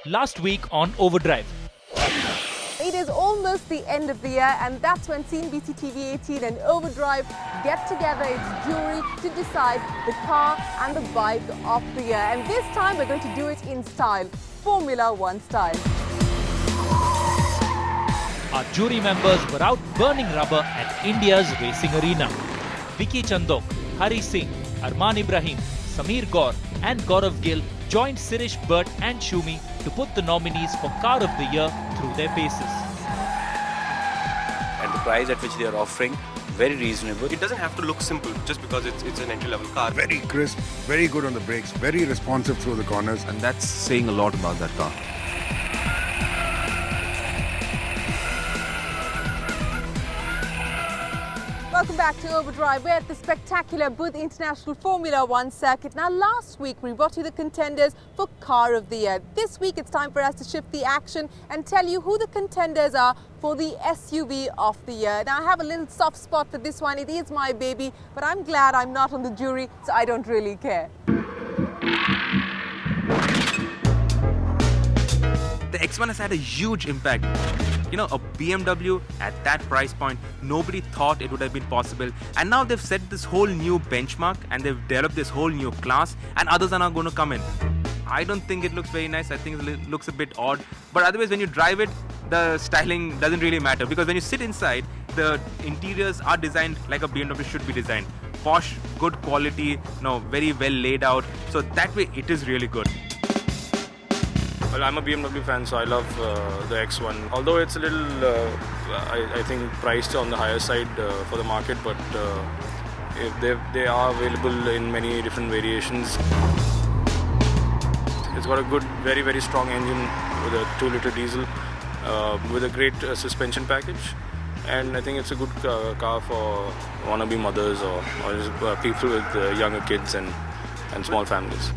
last week on Overdrive. It is almost the end of the year, and that's when CNBC-TV18 and Overdrive get together its jury to decide the car and the bike of the year. And this time we're going to do it in style, Formula One style. Our jury members were out burning rubber at India's racing arena. Vicky Chandok, Hari Singh, Arman Ibrahim, Sameer Gaur and Gaurav Gill joined Sirish, Bert and Shumi to put the nominees for Car of the Year through their paces. And the price at which they are offering, very reasonable. It doesn't have to look simple just because it's an entry-level car. Very crisp, very good on the brakes, very responsive through the corners. And that's saying a lot about that car. Welcome back to Overdrive. We're at the spectacular Buddh International Formula One Circuit. Now, last week we brought you the contenders for Car of the Year. This week it's time for us to shift the action and tell you who the contenders are for the SUV of the Year. Now, I have a little soft spot for this one. It is my baby, but I'm glad I'm not on the jury, so I don't really care. The X1 has had a huge impact. You know, a BMW at that price point, nobody thought it would have been possible. And now they've set this whole new benchmark and they've developed this whole new class and others are now going to come in. I don't think it looks very nice. I think it looks a bit odd. But otherwise, when you drive it, the styling doesn't really matter because when you sit inside, the interiors are designed like a BMW should be designed. Posh, good quality, very well laid out. So that way, it is really good. Well, I'm a BMW fan, so I love the X1. Although it's a little, I think, priced on the higher side for the market, but they are available in many different variations. It's got a good, very, very strong engine with a 2-liter diesel, with a great suspension package. And I think it's a good car for wannabe mothers or just, people with younger kids and small families.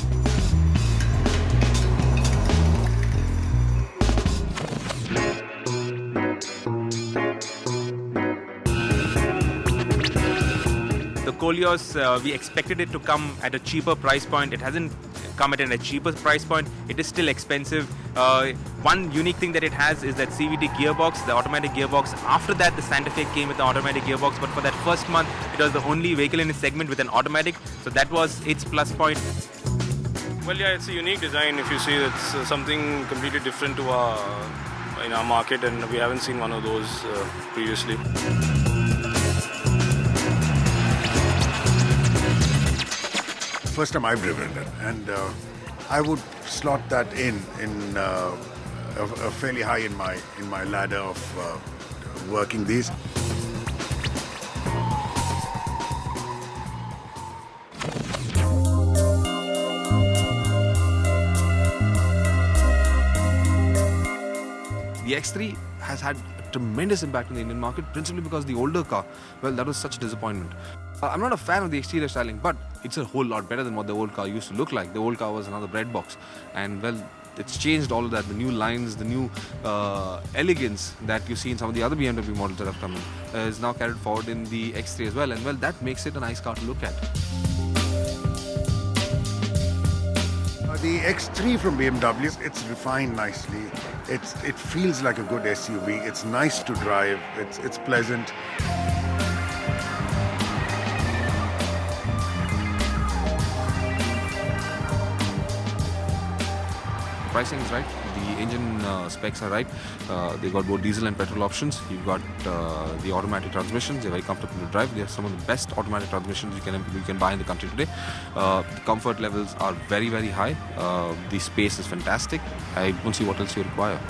The Koleos, we expected it to come at a cheaper price point. It hasn't come at a cheaper price point. It is still expensive. One unique thing that it has is that CVT gearbox, the automatic gearbox. After that, the Santa Fe came with the automatic gearbox, but for that first month, it was the only vehicle in its segment with an automatic. So that was its plus point. Well, yeah, it's a unique design. If you see, it's something completely different to in our market, and we haven't seen one of those previously. First time I've driven it, and I would slot that in a fairly high in my ladder of working these. The X3 has had a tremendous impact on the Indian market, principally because the older car, well, that was such a disappointment. I'm not a fan of the exterior styling, but it's a whole lot better than what the old car used to look like. The old car was another bread box, and well, it's changed all of that. The new lines, the new elegance that you see in some of the other BMW models that have come in is now carried forward in the X3 as well, and well, that makes it a nice car to look at. The X3 from BMW, it's refined nicely. It feels like a good SUV. It's nice to drive. It's pleasant. Pricing is right, the engine specs are right, they got both diesel and petrol options. You've got the automatic transmissions, they're very comfortable to drive. They are some of the best automatic transmissions you can buy in the country today. The comfort levels are very, very high. The space is fantastic. I don't see what else you require.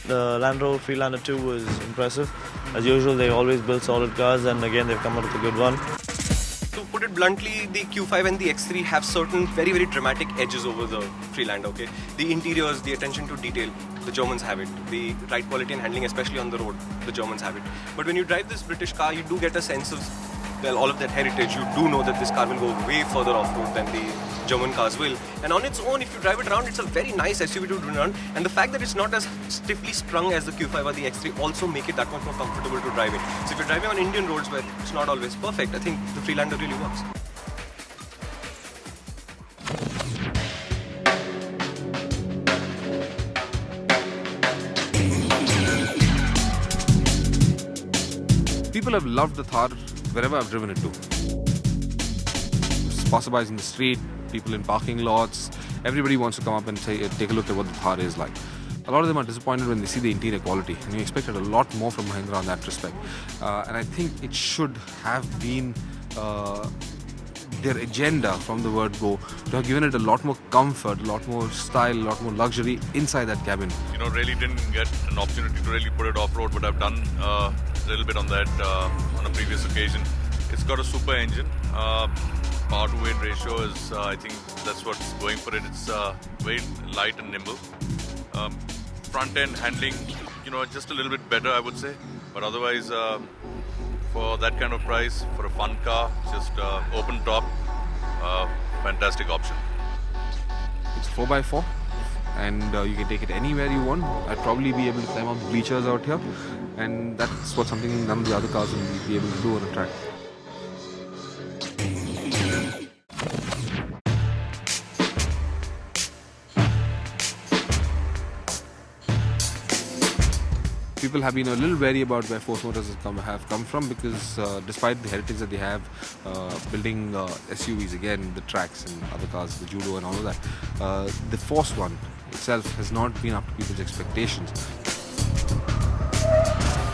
The Land Rover Freelander 2 was impressive. As usual, they always build solid cars, and again, they've come out with a good one. To put it bluntly, the Q5 and the X3 have certain very, very dramatic edges over the Freelander, okay? The interiors, the attention to detail, the Germans have it. The ride quality and handling, especially on the road, the Germans have it. But when you drive this British car, you do get a sense of well, all of that heritage, you do know that this car will go way further off-road than the German cars will. And on its own, if you drive it around, it's a very nice SUV to drive around. And the fact that it's not as stiffly sprung as the Q5 or the X3 also make it that much more comfortable to drive in. So if you're driving on Indian roads where it's not always perfect, I think the Freelander really works. People have loved the Thar wherever I've driven it to. Passerbys in the street, people in parking lots, everybody wants to come up and take a look at what the Thar is like. A lot of them are disappointed when they see the interior quality, and you expected a lot more from Mahindra on that respect. And I think it should have been their agenda from the word go to have given it a lot more comfort, a lot more style, a lot more luxury inside that cabin. You know, really didn't get an opportunity to really put it off-road, but I've done a little bit on that on a previous occasion. It's got a super engine. Power to weight ratio is, I think that's what's going for it. It's very light and nimble. Front end handling, you know, just a little bit better, I would say. But otherwise, for that kind of price, for a fun car, just open top, fantastic option. It's 4x4 and you can take it anywhere you want. I'd probably be able to climb up bleachers out here, and that's what something none of the other cars will be able to do on a track. People have been a little wary about where Force Motors have come from, because despite the heritage that they have building SUVs, again, the tracks and other cars, the Judo and all of that, the Force one itself has not been up to people's expectations.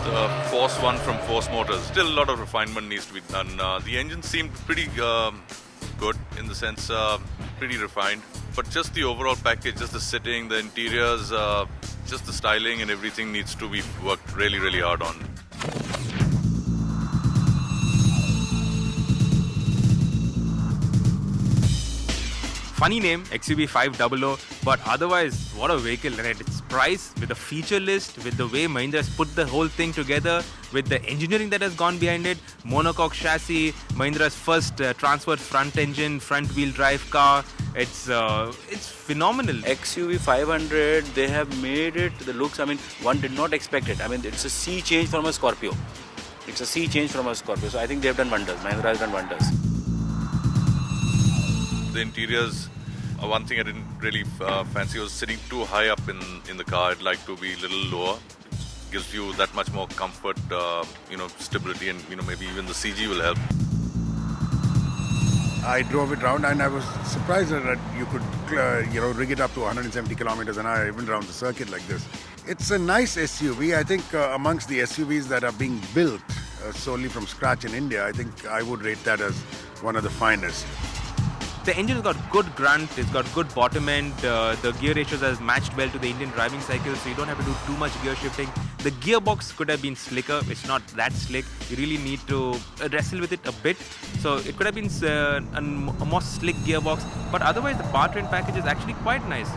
The Force one from Force Motors, still a lot of refinement needs to be done. The engine seemed pretty good in the sense, pretty refined, but just the overall package, just the sitting, the interiors, just the styling and everything needs to be worked really, really hard on. Funny name, XUV 500, but otherwise, what a vehicle, right? Its price, with the feature list, with the way Mahindra has put the whole thing together, with the engineering that has gone behind it, monocoque chassis, Mahindra's first transferred front engine, front wheel drive car. It's phenomenal. XUV 500, they have made it, the looks, I mean, one did not expect it. I mean, it's a sea change from a Scorpio. It's a sea change from a Scorpio. So I think they have done wonders. Mahindra has done wonders. The interiors, one thing I didn't really fancy was sitting too high up in the car. I'd like to be a little lower. It gives you that much more comfort, you know, stability, and you know, maybe even the CG will help. I drove it around and I was surprised that you could, rig it up to 170 kilometers an hour even around the circuit like this. It's a nice SUV. I think amongst the SUVs that are being built solely from scratch in India, I think I would rate that as one of the finest. The engine has got good grunt, it's got good bottom end, the gear ratios has matched well to the Indian driving cycle, so you don't have to do too much gear shifting. The gearbox could have been slicker, it's not that slick. You really need to wrestle with it a bit. So it could have been a more slick gearbox, but otherwise the powertrain package is actually quite nice.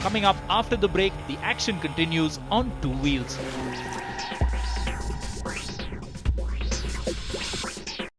Coming up after the break, the action continues on two wheels.